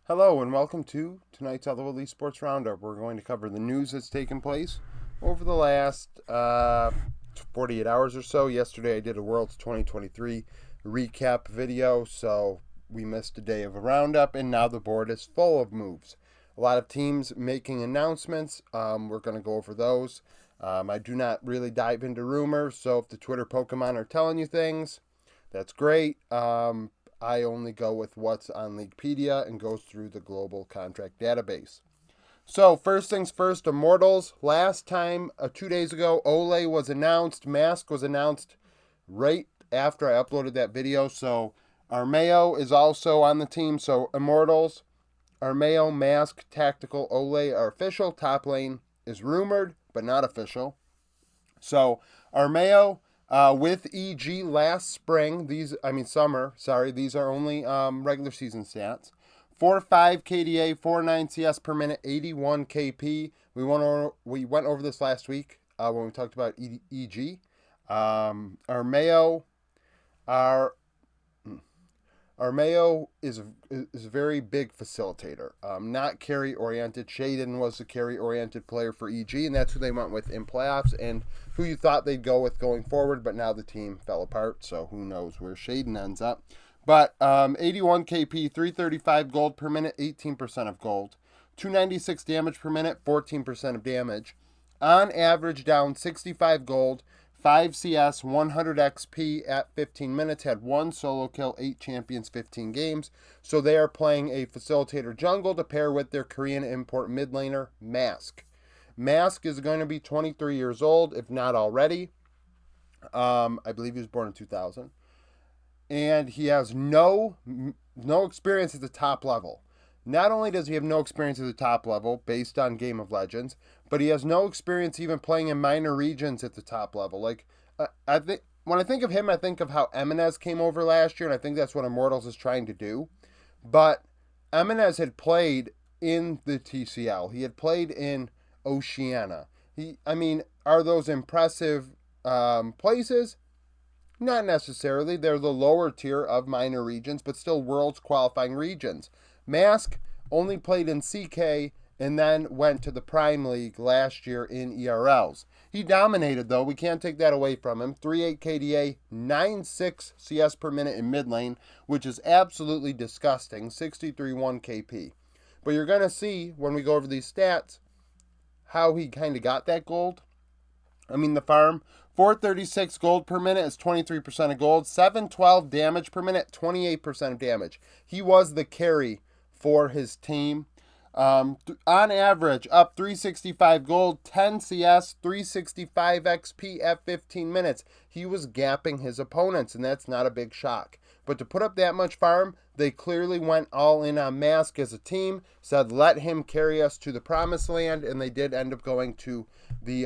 Hello and welcome to tonight's Lol Esports Roundup. We're going to cover the news that's taken place over the last 48 hours or so. Yesterday I did a Worlds 2023 recap video, so we missed a day of a roundup, and now the board is full of moves. A lot of teams making announcements. We're going to go over those. I do not really dive into rumors, so if the Twitter Pokemon are telling you things, that's great. I only go with what's on Leaguepedia and goes through the global contract database. So first things first, Immortals. Last time, 2 days ago, Ole was announced. Mask was announced right after I uploaded that video. So Armeo is also on the team. So Immortals, Armeo, Mask, Tactical, Ole are official. Top lane is rumored, but not official. So Armeo with EG last spring, summer, these are only regular season stats. 4.5 KDA, 4.9 CS per minute, 81 KP. We went over this last week when we talked about EG. Armeo is a very big facilitator, not carry-oriented. Shaden was a carry-oriented player for EG, and that's who they went with in playoffs, and who you thought they'd go with going forward, but now the team fell apart, so who knows where Shaden ends up. But 81 KP, 335 gold per minute, 18% of gold. 296 damage per minute, 14% of damage. On average, down 65 gold, 5 CS, 100 XP at 15 minutes, had 1 solo kill, 8 champions, 15 games. So they are playing a facilitator jungle to pair with their Korean import mid laner, Mask. Mask is going to be 23 years old, if not already. I believe he was born in 2000. And he has no experience at the top level. Not only does he have no experience at the top level based on Game of Legends, but he has no experience even playing in minor regions at the top level. Like, I think when I think of him, I think of how Eminez came over last year, and I think that's what Immortals is trying to do. But Eminez had played in the TCL. He had played in Oceania. Are those impressive places? Not necessarily. They're the lower tier of minor regions, but still Worlds qualifying regions. Mask only played in CK and then went to the Prime League last year in ERLs. He dominated, though. We can't take that away from him. 3.8 KDA, 9.6 CS per minute in mid lane, which is absolutely disgusting. 63.1 KP. But you're going to see, when we go over these stats, how he kind of got that gold. The farm. 436 gold per minute is 23% of gold. 712 damage per minute, 28% of damage. He was the carry for his team. On average, up 365 gold, 10 CS, 365 XP at 15 minutes. He was gapping his opponents, and that's not a big shock. But to put up that much farm, they clearly went all in on Mask as a team, said let him carry us to the promised land, and they did end up going to the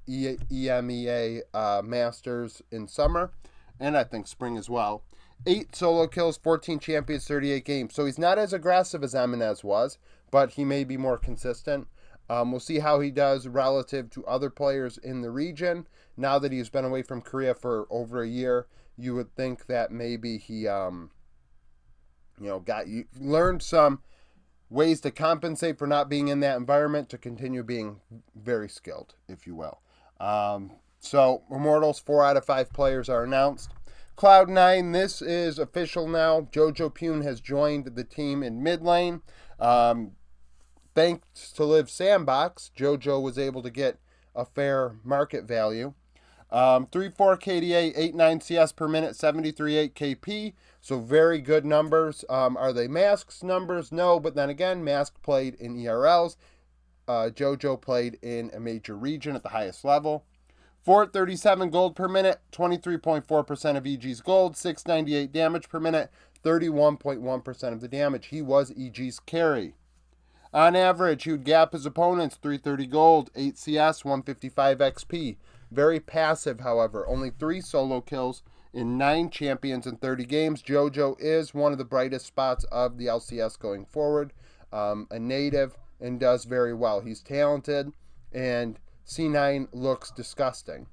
EMEA Masters in summer, and I think spring as well. 8 solo kills, 14 champions, 38 games. So he's not as aggressive as Eminez was, but he may be more consistent. We'll see how he does relative to other players in the region. Now that he's been away from Korea for over a year, you would think that maybe he learned some ways to compensate for not being in that environment to continue being very skilled, if you will. So Immortals, 4 out of 5 players are announced. Cloud9, this is official now. Jojo Pune has joined the team in mid lane. Thanks to Live Sandbox, Jojo was able to get a fair market value. 3.4 KDA, 8.9 CS per minute, 73.8 KP. So very good numbers. Are they Mask's numbers? No, but then again, Mask played in ERLs. Jojo played in a major region at the highest level. 437 gold per minute, 23.4% of EG's gold, 698 damage per minute, 31.1% of the damage. He was EG's carry. On average, he would gap his opponents, 330 gold, 8 CS, 155 XP. Very passive, however. Only 3 solo kills in 9 champions in 30 games. Jojo is one of the brightest spots of the LCS going forward. A native, and does very well. He's talented, and C9 looks disgusting.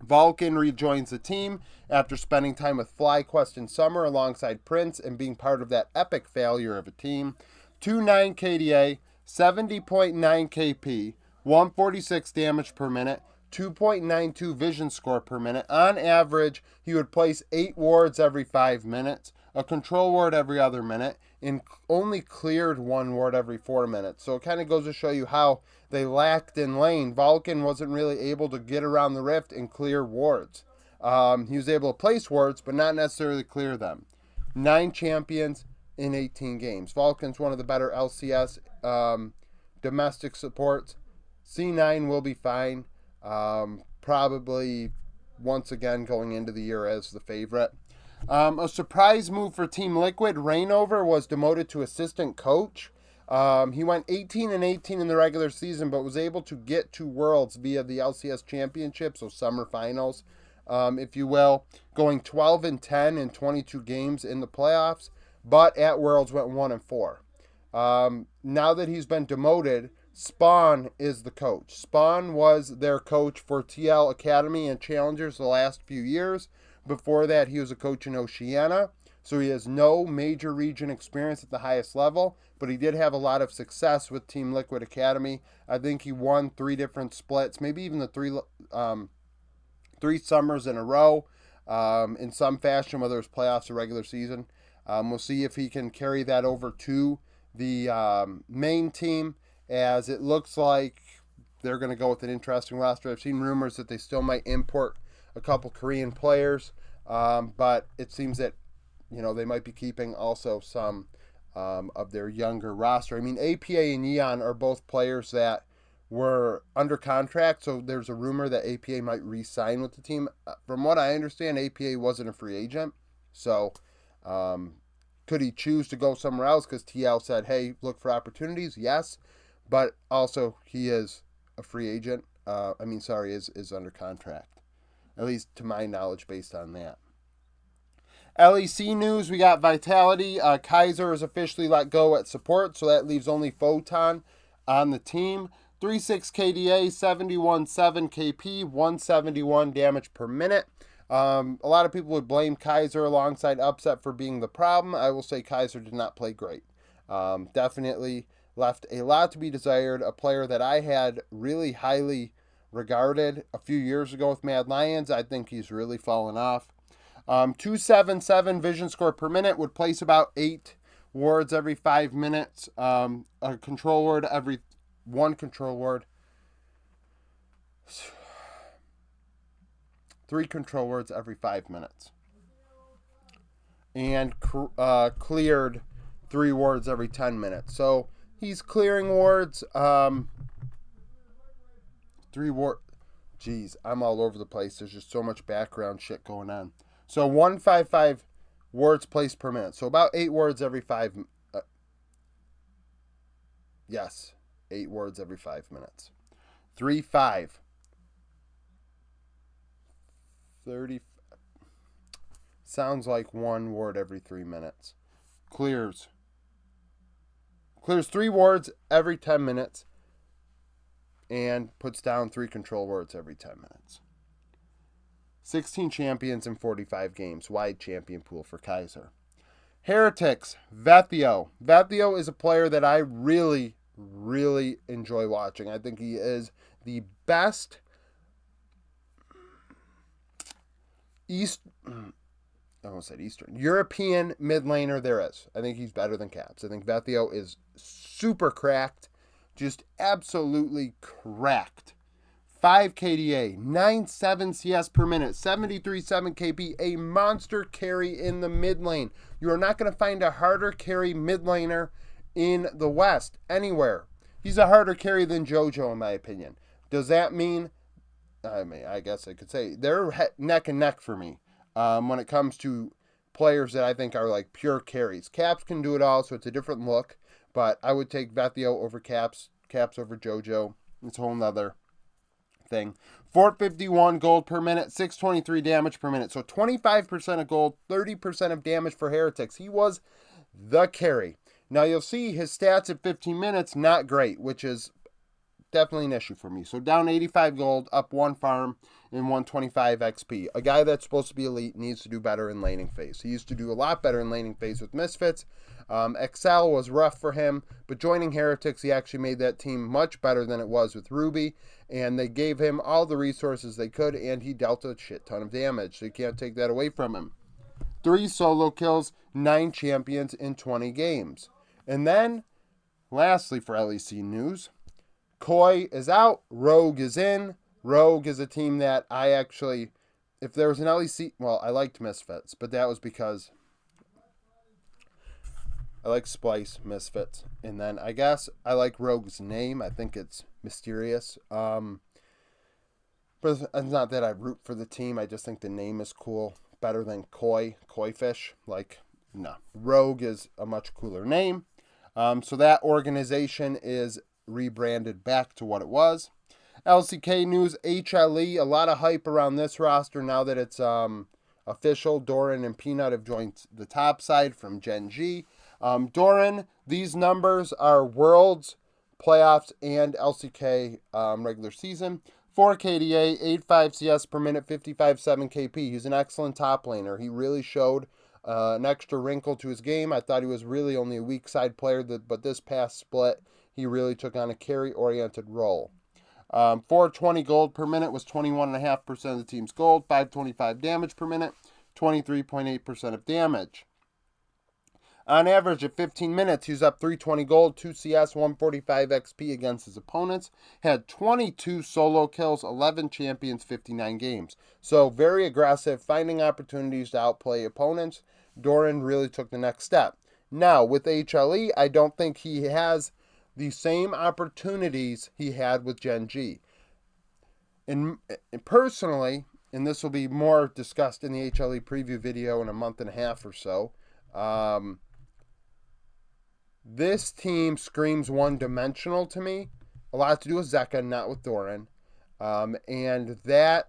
Vulcan rejoins the team after spending time with FlyQuest in summer alongside Prince and being part of that epic failure of a team. 2.9 KDA, 70.9 KP, 146 damage per minute, 2.92 vision score per minute. On average, he would place 8 wards every 5 minutes, a control ward every other minute, and only cleared 1 ward every 4 minutes. So it kind of goes to show you how they lacked in lane. Vulcan wasn't really able to get around the rift and clear wards. He was able to place wards, but not necessarily clear them. 9 champions in 18 games. Vulcan's one of the better LCS domestic supports. C9 will be fine. Probably once again going into the year as the favorite. A surprise move for Team Liquid. Rainover was demoted to assistant coach. He went 18-18 in the regular season, but was able to get to Worlds via the LCS Championship, so summer finals, if you will, going 12-10 in 22 games in the playoffs, but at Worlds went 1-4. Now that he's been demoted, Spawn is the coach. Spawn was their coach for TL Academy and Challengers the last few years. Before that, he was a coach in Oceania, so he has no major region experience at the highest level, but he did have a lot of success with Team Liquid Academy. I think he won 3 different splits, maybe even the 3 summers in a row in some fashion, whether it's playoffs or regular season. We'll see if he can carry that over to the main team, as it looks like they're going to go with an interesting roster. I've seen rumors that they still might import a couple Korean players, but it seems that they might be keeping also some of their younger roster. I mean, APA and Yeon are both players that were under contract, so there's a rumor that APA might re-sign with the team. From what I understand, APA wasn't a free agent, so could he choose to go somewhere else because TL said, hey, look for opportunities? Yes, but also he is a free agent. Is under contract. At least to my knowledge, based on that. LEC news, we got Vitality. Kaiser is officially let go at support, so that leaves only Photon on the team. 3.6 KDA, 71.7 KP, 171 damage per minute. A lot of people would blame Kaiser alongside Upset for being the problem. I will say Kaiser did not play great. Definitely left a lot to be desired. A player that I had really highly regarded a few years ago with Mad Lions. I think he's really fallen off. 277 vision score per minute, would place about 8 wards every 5 minutes. A control ward every 1 control ward. 3 control wards every 5 minutes. And cleared 3 wards every 10 minutes. So he's clearing wards. 3 ward. Jeez, I'm all over the place. There's just so much background shit going on. So 155 wards placed per minute. So about 8 wards every 5. Yes, 8 wards every 5 minutes. 3-5. 30. Sounds like 1 ward every 3 minutes. Clears 3 wards every 10 minutes. And puts down 3 control wards every 10 minutes. 16 champions in 45 games. Wide champion pool for Kaiser. Heretics, Vethio. Vethio is a player that I really, really enjoy watching. I think he is the best European mid laner there is. I think he's better than Caps. I think Vethio is super cracked. Just absolutely cracked. 5 KDA, 9.7 CS per minute, 73.7 KP, a monster carry in the mid lane. You are not going to find a harder carry mid laner in the West anywhere. He's a harder carry than JoJo in my opinion. Does that mean, I guess I could say, they're neck and neck for me when it comes to players that I think are like pure carries. Caps can do it all, so it's a different look. But I would take Vethio over Caps over JoJo. It's a whole nother thing. 451 gold per minute, 623 damage per minute. So 25% of gold, 30% of damage for Heretics. He was the carry. Now you'll see his stats at 15 minutes, not great, which is definitely an issue for me. So down 85 gold, up 1 farm, and 125 XP. A guy that's supposed to be elite needs to do better in laning phase. He used to do a lot better in laning phase with Misfits. Excel was rough for him, but joining Heretics, he actually made that team much better than it was with Ruby, and they gave him all the resources they could, and he dealt a shit ton of damage, so you can't take that away from him. 3 solo kills, 9 champions in 20 games. And then, lastly for LEC news, Koi is out, Rogue is in. Rogue is a team that I actually, if there was an LEC, well, I liked Misfits, but that was because I like Splice, Misfits, and then I guess I like Rogue's name. I think it's mysterious. But it's not that I root for the team. I just think the name is cool, better than Koi Fish. Like, no, Rogue is a much cooler name. So that organization is rebranded back to what it was. LCK news, HLE, a lot of hype around this roster now that it's official. Doran and Peanut have joined the top side from Gen G. Doran, these numbers are Worlds, Playoffs, and LCK regular season. 4 KDA, 8.5 CS per minute, 55.7 KP. He's an excellent top laner. He really showed an extra wrinkle to his game. I thought he was really only a weak side player, but this past split, he really took on a carry-oriented role. 420 gold per minute was 21.5% of the team's gold, 525 damage per minute, 23.8% of damage. On average, at 15 minutes, he was up 320 gold, 2 CS, 145 XP against his opponents. Had 22 solo kills, 11 champions, 59 games. So very aggressive, finding opportunities to outplay opponents. Doran really took the next step. Now, with HLE, I don't think he has the same opportunities he had with Gen G. And personally, and this will be more discussed in the HLE preview video in a month and a half or so, this team screams one-dimensional to me. A lot to do with Zeka, not with Doran. And that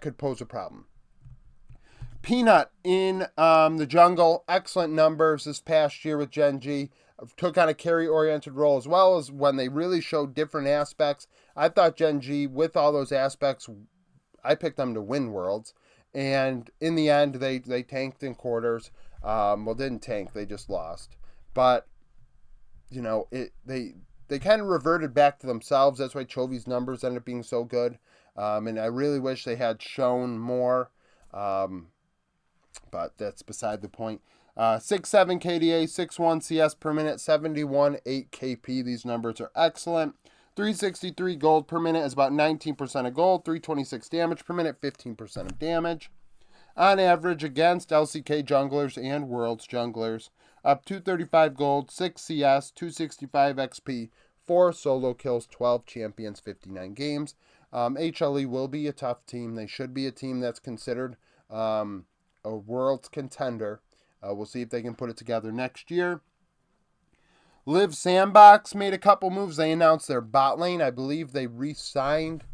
could pose a problem. Peanut in the jungle, excellent numbers this past year with Gen G. Took on a carry-oriented role as well as when they really showed different aspects. I thought Gen G, with all those aspects, I picked them to win Worlds. And in the end, they tanked in quarters. Well, didn't tank, they just lost. But, you know, they kind of reverted back to themselves. That's why Chovy's numbers ended up being so good. And I really wish they had shown more. But that's beside the point. 6.7 KDA, 6.1 CS per minute, 71.8 KP. These numbers are excellent. 363 gold per minute is about 19% of gold. 326 damage per minute, 15% of damage. On average against LCK junglers and Worlds junglers. Up 235 gold, 6 CS, 265 XP, 4 solo kills, 12 champions, 59 games. HLE will be a tough team. They should be a team that's considered a Worlds contender. We'll see if they can put it together next year. Live Sandbox made a couple moves. They announced their bot lane. I believe they re-signed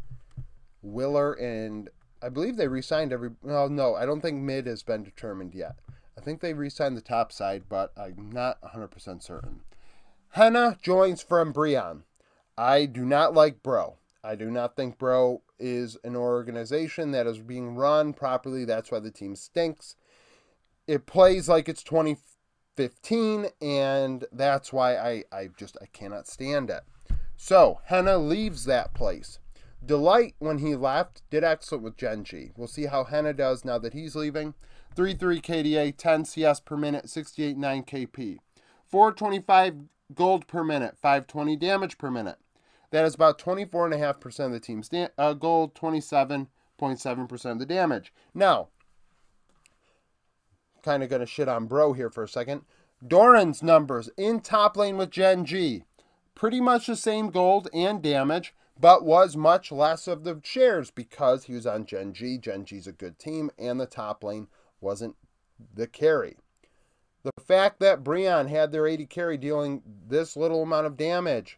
Willer and I believe they re-signed well, no, I don't think mid has been determined yet. I think they re-signed the top side, but I'm not 100% certain. Henna joins from Brion. I do not like Bro. I do not think Bro is an organization that is being run properly. That's why the team stinks. It plays like it's 2015, and that's why I cannot stand it. So, Henna leaves that place. Delight, when he left, did excellent with Gen G. We'll see how Henna does now that he's leaving. 3.3 KDA, 10 CS per minute, 68.9 KP. 425 gold per minute, 520 damage per minute. That is about 24.5% of the team's gold, 27.7% of the damage. Now, kind of going to shit on Bro here for a second. Doran's numbers in top lane with Gen G. Pretty much the same gold and damage, but was much less of the shares because he was on Gen G. Gen G's a good team, and the top lane wasn't the carry. The fact that Brion had their 80 carry dealing this little amount of damage,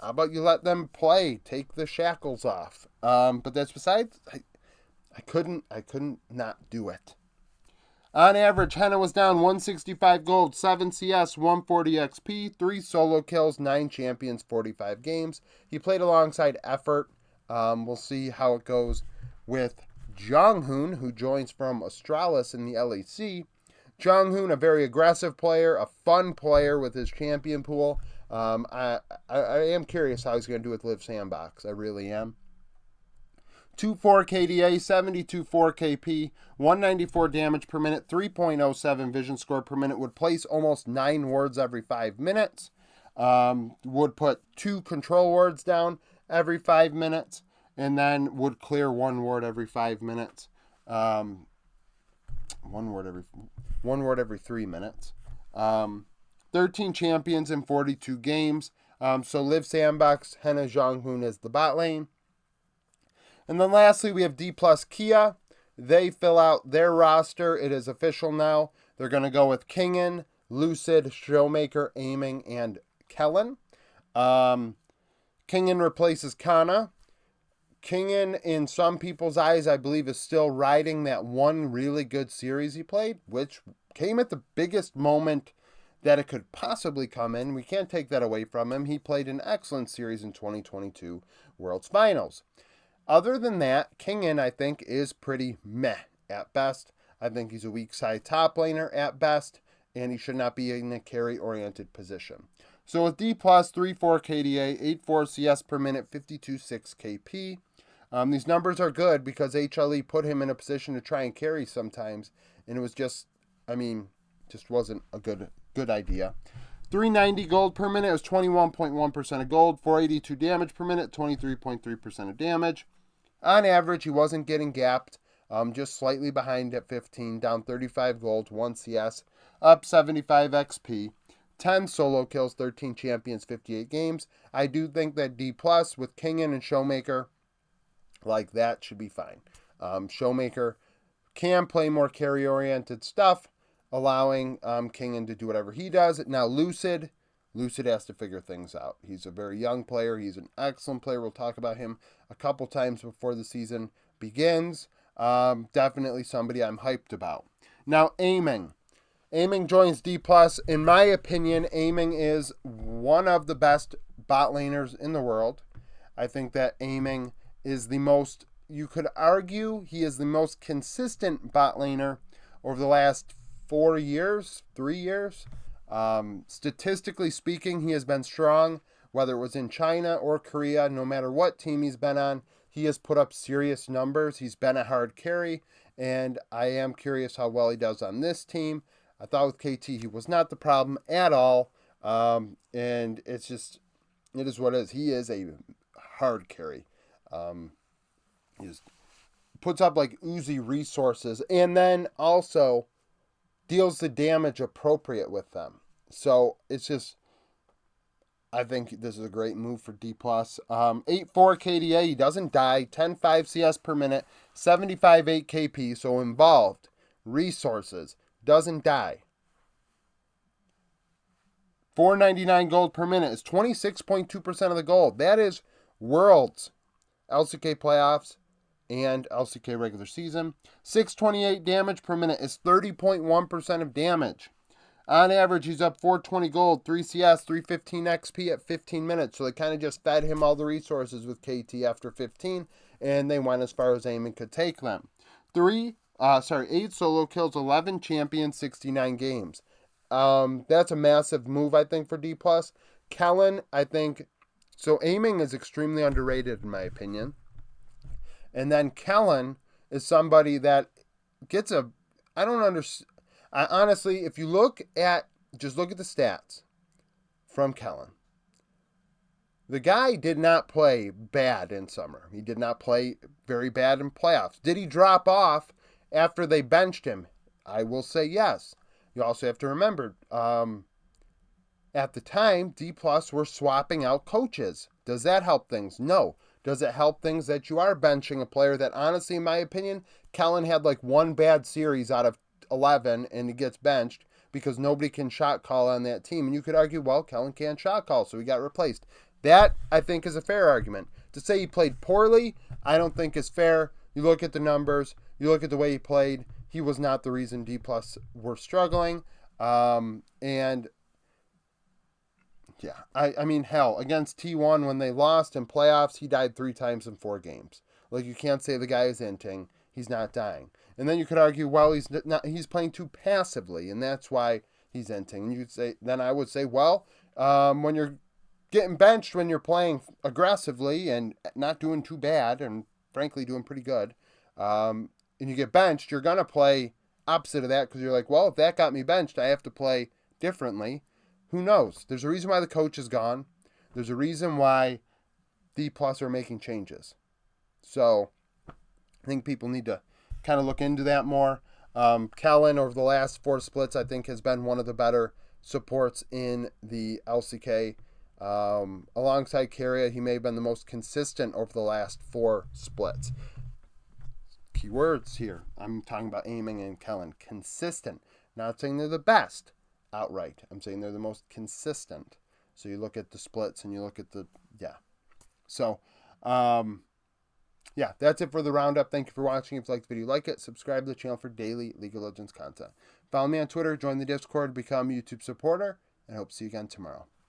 how about you let them play? Take the shackles off. But that's besides, I couldn't not do it. On average, Henna was down 165 gold, 7 CS, 140 XP, 3 solo kills, 9 champions, 45 games. He played alongside Effort. We'll see how it goes with Jonghoon, who joins from Astralis in the LEC. Jonghoon, a very aggressive player, a fun player with his champion pool. I am curious how he's going to do with Live Sandbox. I really am. 2.4 KDA, 72 4 KP, 194 damage per minute, 3.07 vision score per minute, would place almost 9 wards every 5 minutes, would put 2 control wards down every 5 minutes, and then would clear 1 ward every 5 minutes. 1 ward every 3 minutes. 13 champions in 42 games. So Live Sandbox, Henna Jonghoon is the bot lane. And then lastly, we have D+ Kia. They fill out their roster. It is official now. They're going to go with Kingen, Lucid, Showmaker, Aiming, and Kellen. Kingen replaces Kana. Kingen, in some people's eyes, I believe, is still riding that one really good series he played, which came at the biggest moment that it could possibly come in. We can't take that away from him. He played an excellent series in 2022 World's Finals. Other than that, Kingen, I think, is pretty meh at best. I think he's a weak side top laner at best, and he should not be in a carry-oriented position. So with D+, 3.4 KDA, 8.4 CS per minute, 52.6 KP. These numbers are good because HLE put him in a position to try and carry sometimes, and it was just wasn't a good idea. 390 gold per minute is 21.1% of gold, 482 damage per minute, 23.3% of damage. On average, he wasn't getting gapped, just slightly behind at 15, down 35 gold, 1 CS, up 75 XP, 10 solo kills, 13 champions, 58 games. I do think that D+ with Kingen and Showmaker, like that, should be fine. Showmaker can play more carry-oriented stuff, allowing Kingen to do whatever he does. Now, Lucid has to figure things out. He's a very young player. He's an excellent player. We'll talk about him a couple times before the season begins. Definitely somebody I'm hyped about. Now, Aiming. Aiming joins D+. In my opinion, Aiming is one of the best bot laners in the world. I think that Aiming is the most, you could argue, he is the most consistent bot laner over the last 3 years. Statistically speaking, he has been strong, whether it was in China or Korea. No matter what team he's been on, he has put up serious numbers. He's been a hard carry, and I am curious how well he does on this team. I thought with KT he was not the problem at all, and it is what it is. He is a hard carry. He just puts up like Uzi resources, and then also deals the damage appropriate with them. So it's just, I think this is a great move for D+. 8.4 KDA, he doesn't die. 10.5 CS per minute, 75.8 KP, so involved. Resources, doesn't die. 499 gold per minute is 26.2% of the gold. That is Worlds, LCK playoffs, and LCK regular season. 628 damage per minute is 30.1% of damage. On average, he's up 420 gold, 3 CS, 315 XP at 15 minutes. So they kind of just fed him all the resources with KT after 15, and they went as far as Aiming could take them. 8 solo kills, 11 champions, 69 games. That's a massive move, I think, for D+. Kellen, I think, so Aiming is extremely underrated in my opinion. And then Kellen is somebody that gets honestly, if you look at the stats from Kellen, the guy did not play bad in summer. He did not play very bad in playoffs. Did he drop off after they benched him? I will say yes. You also have to remember, at the time, D+ were swapping out coaches. Does that help things? No. Does it help things that you are benching a player that, honestly, in my opinion, Kellen had like one bad series out of 11 and he gets benched because nobody can shot call on that team. And you could argue, well, Kellen can't shot call, so he got replaced. That, I think, is a fair argument. To say he played poorly, I don't think is fair. You look at the numbers, you look at the way he played, he was not the reason D plus were struggling. And yeah, I mean, hell, against T1 when they lost in playoffs, he died 3 times in 4 games. Like, you can't say the guy is inting. He's not dying. And then you could argue, well, he's playing too passively, and that's why he's inting. And you'd say, then I would say, well, when you're getting benched, when you're playing aggressively and not doing too bad, and frankly doing pretty good, and you get benched, you're gonna play opposite of that because you're like, well, if that got me benched, I have to play differently. Who knows? There's a reason why the coach is gone. There's a reason why D plus are making changes. So I think people need to kind of look into that more. Kellen, over the last 4 splits, I think has been one of the better supports in the LCK. Alongside Carrier, he may have been the most consistent over the last 4 splits. Keywords here. I'm talking about Aiming and Kellen. Consistent. Not saying they're the best outright. I'm saying they're the most consistent. So you look at the splits and you look at the, yeah. So, yeah, that's it for the roundup. Thank you for watching. If you liked the video, like it. Subscribe to the channel for daily League of Legends content. Follow me on Twitter. Join the Discord. Become a YouTube supporter. And I hope to see you again tomorrow.